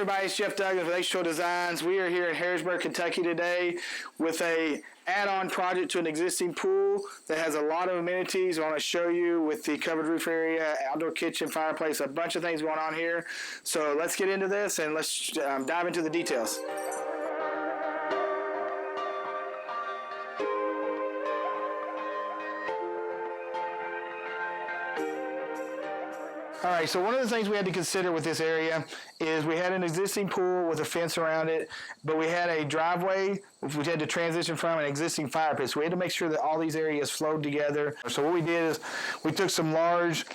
everybody, it's Jeff Douglas with H2O Designs. We are here in Harrisburg, Kentucky today with a add-on project to an existing pool that has a lot of amenities. I want to show you with the covered roof area, outdoor kitchen, fireplace, a bunch of things going on here. So let's get into this and let's dive into the details. All right, so one of the things we had to consider with this area is we had an existing pool with a fence around it, but we had a driveway which had to transition from an existing fireplace. So we had to make sure that all these areas flowed together. So what we did is we took some large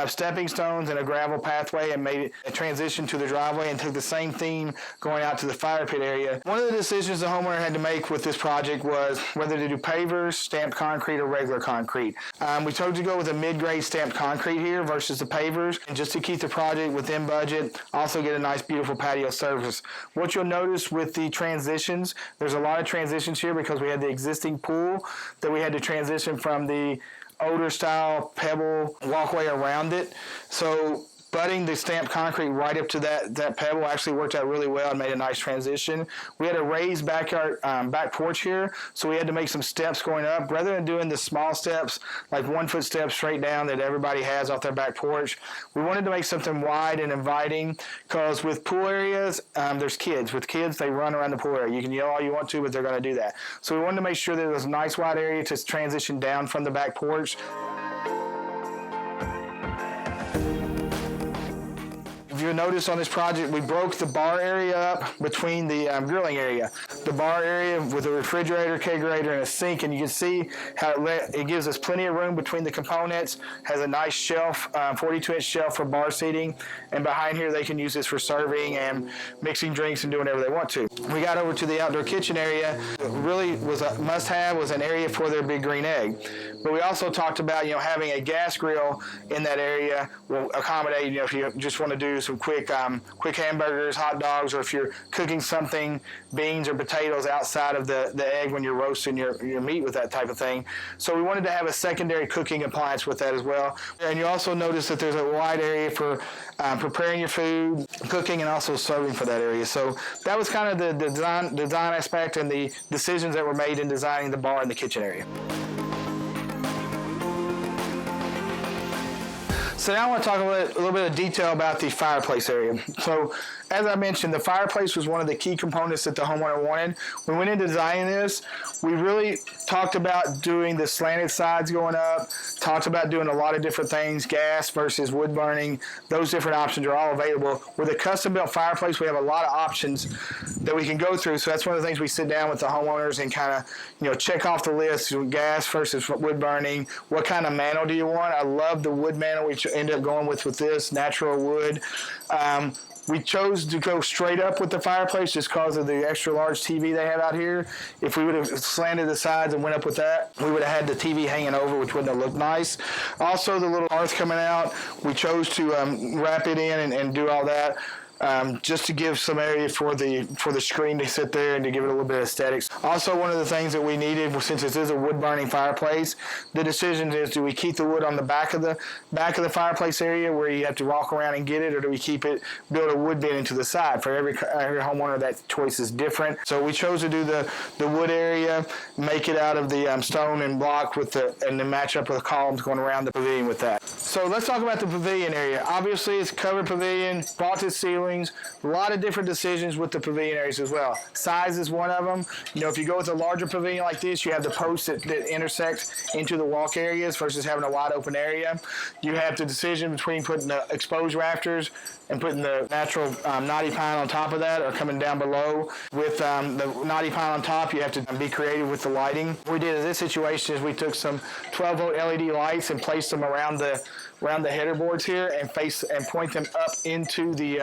stepping stones and a gravel pathway and made it a transition to the driveway and took the same theme going out to the fire pit area. One of the decisions the homeowner had to make with this project was whether to do pavers, stamped concrete, or regular concrete. We chose to go with a mid-grade stamped concrete here versus the pavers, and just to keep the project within budget, also get a nice beautiful patio surface. What you'll notice with the transitions, there's a lot of transitions here because we had the existing pool that we had to transition from the older style pebble walkway around it. So butting the stamped concrete right up to that pebble actually worked out really well and made a nice transition. We had a raised backyard back porch here, so we had to make some steps going up. Rather than doing the small steps, like 1 foot steps straight down that everybody has off their back porch, we wanted to make something wide and inviting because with pool areas, there's kids. With kids, they run around the pool area. You can yell all you want to, but they're going to do that. So we wanted to make sure there was a nice wide area to transition down from the back porch. If you notice on this project, we broke the bar area up between the grilling area. The bar area with a refrigerator, kegerator, and a sink, and you can see how it gives us plenty of room between the components. Has a nice shelf, 42-inch shelf for bar seating, and behind here they can use this for serving and mixing drinks and doing whatever they want to. We got over to the outdoor kitchen area. Really was a must-have was an area for their big green egg. But we also talked about having a gas grill in that area will accommodate if you just want to do some quick hamburgers, hot dogs, or if you're cooking something, beans or potatoes outside of the egg when you're roasting your meat with that type of thing. So we wanted to have a secondary cooking appliance with that as well. And you also notice that there's a wide area for preparing your food, cooking, and also serving for that area. So that was kind of the design aspect and the decisions that were made in designing the bar and the kitchen area. So now I want to talk a little bit of detail about the fireplace area. So as I mentioned, the fireplace was one of the key components that the homeowner wanted. When we went into designing this, we really talked about doing the slanted sides going up, talked about doing a lot of different things, gas versus wood burning. Those different options are all available. With a custom-built fireplace, we have a lot of options that we can go through. So that's one of the things we sit down with the homeowners and kind of, check off the list, gas versus wood burning. What kind of mantle do you want? I love the wood mantle we ended up going with this, natural wood. We chose to go straight up with the fireplace just because of the extra large TV they have out here. If we would have slanted the sides and went up with that, we would have had the TV hanging over, which wouldn't have looked nice. Also, the little hearth coming out, we chose to wrap it in and do all that. Just to give some area for the screen to sit there and to give it a little bit of aesthetics. Also, one of the things that we needed, since this is a wood-burning fireplace, the decision is: do we keep the wood on the back of the fireplace area where you have to walk around and get it, or do we build a wood bin into the side? For every homeowner, that choice is different. So we chose to do the wood area, make it out of the stone and block and then match up with the columns going around the pavilion with that. So let's talk about the pavilion area. Obviously, it's a covered pavilion, vaulted ceiling. A lot of different decisions with the pavilion areas as well. Size is one of them. If you go with a larger pavilion like this, you have the posts that intersect into the walk areas versus having a wide open area. You have the decision between putting the exposed rafters and putting the natural knotty pine on top of that or coming down below. With the knotty pine on top, you have to be creative with the lighting. What we did in this situation is we took some 12-volt LED lights and placed them around the header boards here and point them up into the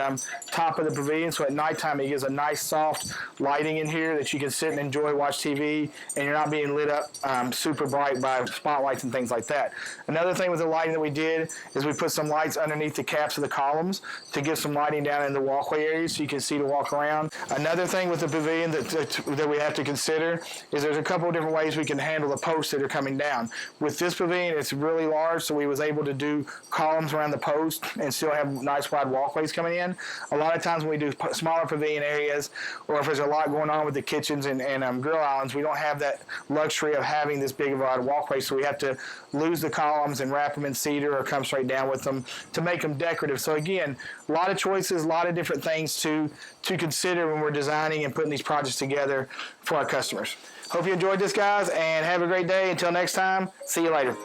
top of the pavilion. So at nighttime, it gives a nice soft lighting in here that you can sit and enjoy, watch TV, and you're not being lit up super bright by spotlights and things like that. Another thing with the lighting that we did is we put some lights underneath the caps of the columns to give some lighting down in the walkway area so you can see to walk around. Another thing with the pavilion that we have to consider is there's a couple of different ways we can handle the posts that are coming down. With this pavilion, it's really large, so we was able to do columns around the post and still have nice wide walkways coming in. A lot of times when we do smaller pavilion areas, or if there's a lot going on with the kitchens and grill islands, we don't have that luxury of having this big of a walkway, so we have to lose the columns and wrap them in cedar or come straight down with them to make them decorative. So again, a lot of choices, a lot of different things to consider when we're designing and putting these projects together for our customers. Hope you enjoyed this, guys, and have a great day. Until next time, see you later.